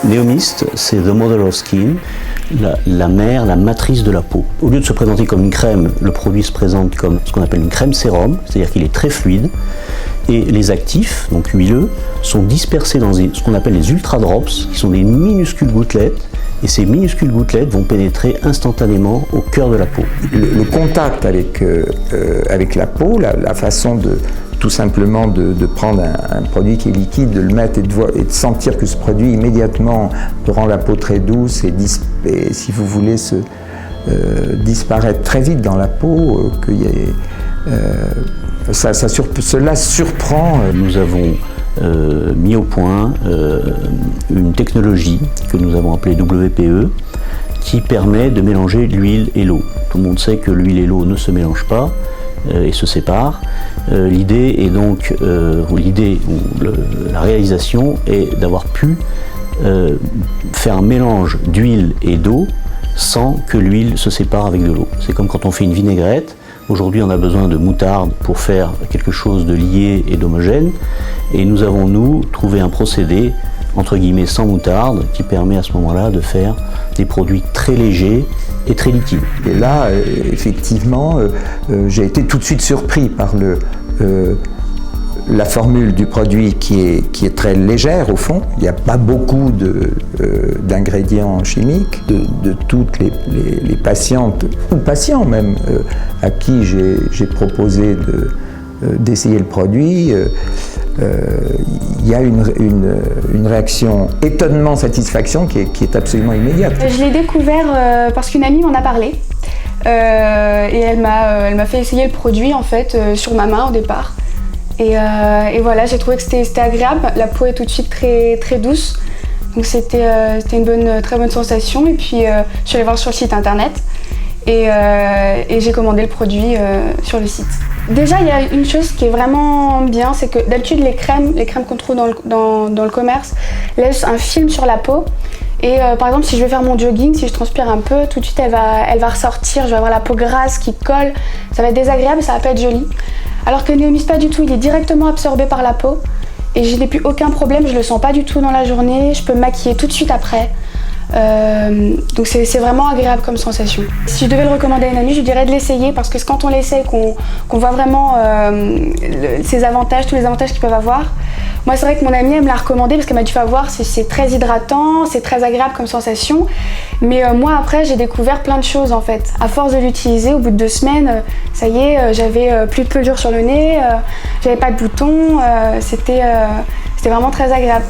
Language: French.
Neomist, c'est The Mother of Skin, la mère, la matrice de la peau. Au lieu de se présenter comme une crème, le produit se présente comme ce qu'on appelle une crème sérum, c'est-à-dire qu'il est très fluide. Et les actifs, donc huileux, sont dispersés dans ce qu'on appelle les ultra drops, qui sont des minuscules gouttelettes. Et ces minuscules gouttelettes vont pénétrer instantanément au cœur de la peau. Le contact avec la peau, la façon de tout simplement de prendre un produit qui est liquide, de le mettre et de sentir que ce produit immédiatement rend la peau très douce et si vous voulez disparaître très vite dans la peau, cela surprend. Nous avons mis au point une technologie que nous avons appelée WPE qui permet de mélanger l'huile et l'eau. Tout le monde sait que l'huile et l'eau ne se mélangent pas et se séparent. L'idée est donc, la réalisation est d'avoir pu faire un mélange d'huile et d'eau sans que l'huile se sépare avec de l'eau. C'est comme quand on fait une vinaigrette. Aujourd'hui, on a besoin de moutarde pour faire quelque chose de lié et d'homogène. Et nous avons, trouvé un procédé, entre guillemets, sans moutarde, qui permet à ce moment-là de faire des produits très légers et très liquides. Et là, effectivement, j'ai été tout de suite surpris par la formule du produit qui est très légère au fond. Il n'y a pas beaucoup d'ingrédients chimiques. De toutes les patientes, ou patients même, à qui j'ai proposé d'essayer le produit, il y a une réaction étonnement-satisfaction qui est absolument immédiate. Je l'ai découvert parce qu'une amie m'en a parlé. Et elle m'a fait essayer le produit en fait sur ma main au départ. Et voilà, j'ai trouvé que c'était agréable. La peau est tout de suite très, très douce. Donc c'était une très bonne sensation. Et puis je suis allée voir sur le site internet et j'ai commandé le produit sur le site. Déjà, il y a une chose qui est vraiment bien, c'est que d'habitude les crèmes qu'on trouve dans le commerce laissent un film sur la peau. Et par exemple, si je vais faire mon jogging, si je transpire un peu, tout de suite elle va ressortir, je vais avoir la peau grasse qui colle, ça va être désagréable, ça va pas être joli. Alors que Neomist, pas du tout, il est directement absorbé par la peau et je n'ai plus aucun problème, je le sens pas du tout dans la journée, je peux me maquiller tout de suite après. Donc c'est vraiment agréable comme sensation. Si je devais le recommander à une amie, je dirais de l'essayer parce que c'est quand on l'essaye qu'on voit vraiment ses avantages, tous les avantages qu'ils peuvent avoir. Moi c'est vrai que mon amie elle me l'a recommandé parce qu'elle m'a dit faut voir, c'est très hydratant, c'est très agréable comme sensation. Mais moi après j'ai découvert plein de choses en fait. À force de l'utiliser, au bout de 2 semaines, ça y est, j'avais plus de pelure sur le nez, j'avais pas de boutons, c'était vraiment très agréable.